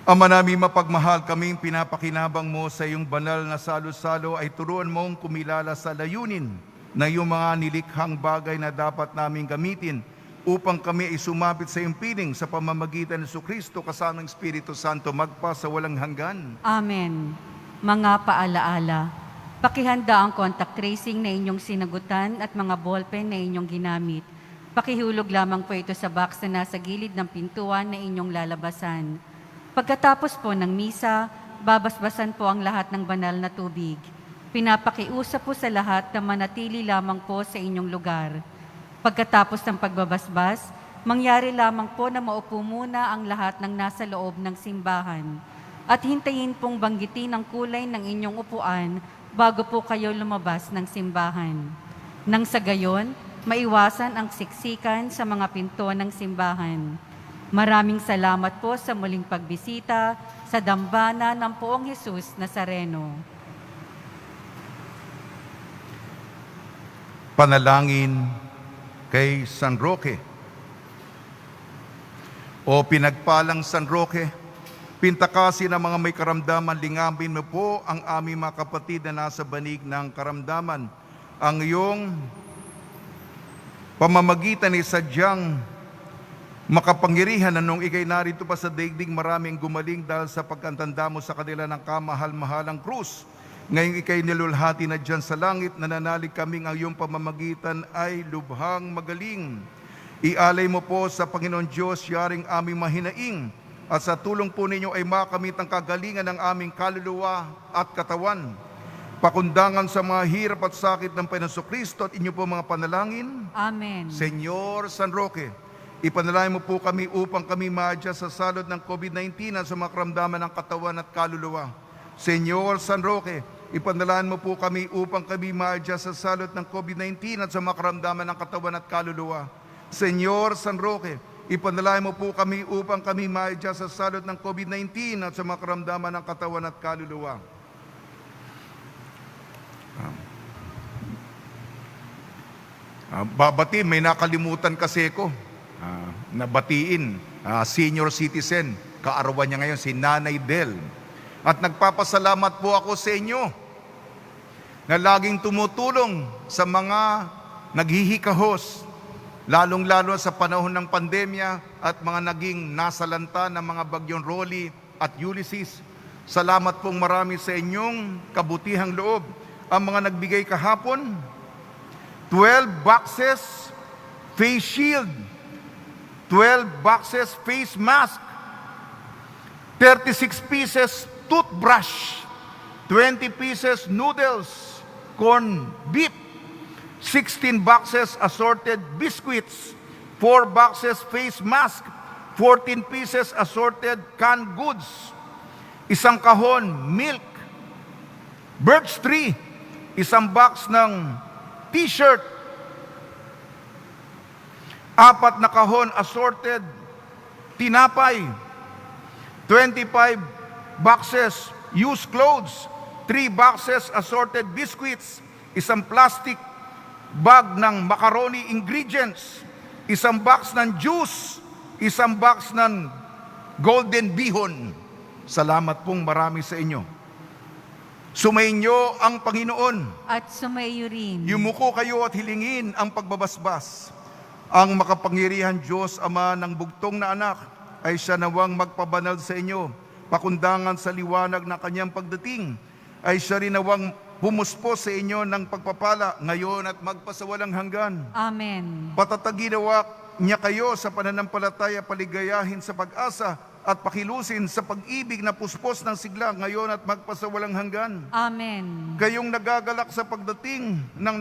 Ama namin mapagmahal, kaming pinapakinabang mo sa iyong banal na salo-salo ay turuan mong kumilala sa layunin na iyong mga nilikhang bagay na dapat naming gamitin upang kami ay sumapit sa iyong piling sa pamamagitan ng Kristo kasama ng Espiritu Santo magpa sa walang hanggan. Amen. Mga paalaala, pakihanda ang contact tracing na inyong sinagutan at mga ballpen na inyong ginamit. Pakihulog lamang po ito sa box na nasa gilid ng pintuan na inyong lalabasan. Pagkatapos po ng misa, babasbasan po ang lahat ng banal na tubig. Pinapakiusap po sa lahat na manatili lamang po sa inyong lugar. Pagkatapos ng pagbabasbas, mangyari lamang po na maupo muna ang lahat ng nasa loob ng simbahan. At hintayin pong banggitin ang kulay ng inyong upuan bago po kayo lumabas ng simbahan. Nang sa gayon, maiwasan ang siksikan sa mga pinto ng simbahan. Maraming salamat po sa muling pagbisita sa dambana ng Poong Jesus Nazareno. Panalangin kay San Roque. O pinagpalang San Roque, pintakasin ang mga may karamdaman, lingapin mo po ang aming mga kapatid na nasa banig ng karamdaman. Ang iyong pamamagitan ay sadyang makapangyarihan na nung ikay narito pa sa daigdig, maraming gumaling dahil sa pagkantanda mo sa kanila ng kamahal-mahalang krus. Ngayong ikay nilulhati na dyan sa langit, nananalig kaming ang iyong pamamagitan ay lubhang magaling. Ialay mo po sa Panginoon Diyos, yaring aming mahinaing, at sa tulong po ninyo ay makamit ang kagalingan ng aming kaluluwa at katawan. Pakundangan sa mga hirap at sakit ng Panginoon Kristo at inyo po mga panalangin. Amen. Senyor San Roque, ipanalangin mo po kami upang kami maadya sa salot ng COVID-19 at sa mga karamdaman ng katawan at kaluluwa. Senyor San Roque, ipanalangin mo po kami upang kami maadya sa salot ng COVID-19 at sa mga karamdaman ng katawan at kaluluwa. Senyor San Roque, ipanalangin mo po kami upang kami maadya sa salot ng COVID-19 at sa mga karamdaman ng katawan at kaluluwa. Babati, may nakalimutan kasi ko nabatiin, senior citizen, kaarawan niya ngayon, si Nanay Del. At nagpapasalamat po ako sa inyo na laging tumutulong sa mga naghihikahos, lalong-lalo sa panahon ng pandemya at mga naging nasalanta ng mga bagyong Rolly at Ulysses. Salamat pong marami sa inyong kabutihang loob. Ang mga nagbigay kahapon, 12 boxes face shield, 12 boxes face mask, 36 pieces toothbrush, 20 pieces noodles, corn beef, 16 boxes assorted biscuits, 4 boxes face mask, 14 pieces assorted canned goods, isang kahon milk, birch tree, isang box ng t-shirt, 4 na kahon assorted tinapay, 25 boxes used clothes, 3 boxes assorted biscuits, isang plastic bag ng macaroni ingredients, isang box ng juice, isang box ng golden bihon. Salamat pong marami sa inyo. Sumainyo ang Panginoon. At sumaiyo rin. Yumuko kayo at hilingin ang pagbabasbas. Ang makapangyarihan Diyos, Ama ng bugtong na anak, ay siya nawang magpabanal sa inyo. Pakundangan sa liwanag ng kanyang pagdating, ay siya rin nawang pumuspos sa inyo ng pagpapala ngayon at magpasawalang hanggan. Amen. Patataginawa niya kayo sa pananampalataya, paligayahin sa pag-asa at pakilusin sa pag-ibig na puspos ng sigla ngayon at magpasawalang hanggan. Amen. Kayong nagagalak sa pagdating ng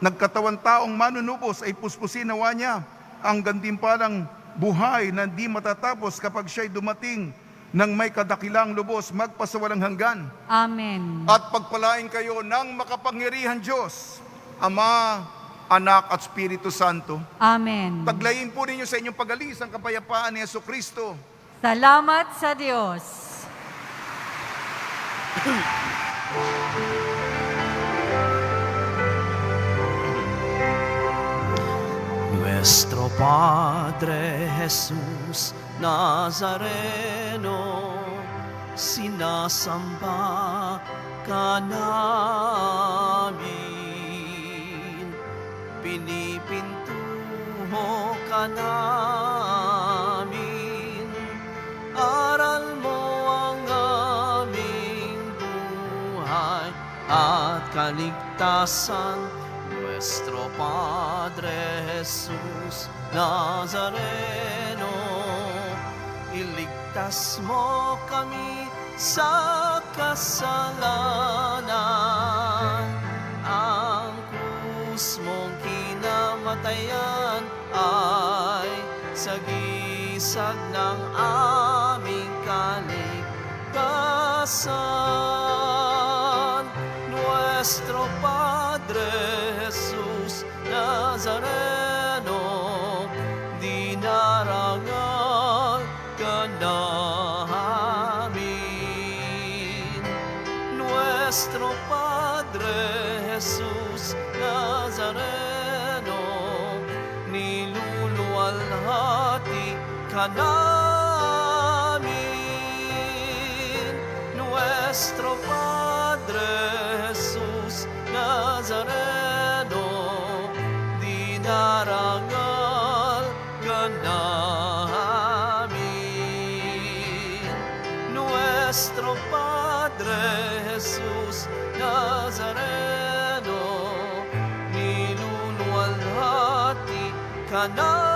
nagkatawan taong manunubos ay puspusin nawa niya ang gantimpalang buhay na di matatapos kapag siya'y dumating ng may kadakilang lubos magpasawalang hanggan. Amen. At pagpalain kayo ng makapangyarihan Diyos, Ama, Anak at Espiritu Santo. Amen. Taglayin po ninyo sa inyong pag-alis ang kapayapaan ni Jesucristo. Salamat sa Diyos. Nuestro Padre Jesús Nazareno, sinasamba ka namin, pinipintuho ka namin, aral mo ang aming buhay at kaligtasan. Nuestro Padre Jesús Nazareno, iligtas mo kami sa kasalanan. Ang krus mong kinamatayan ay sagisag ng aming kaligtasan. Nuestro Padre Jesus Nazareno, dinarangal ka namin. Nuestro Padre Jesus Nazareno, niluluwalhati ka namin. Nuestro Padre Jesus Nazareno, dinarangal ka namin. Nuestro Padre Jesus Nazareno, niluluwalhati ka namin.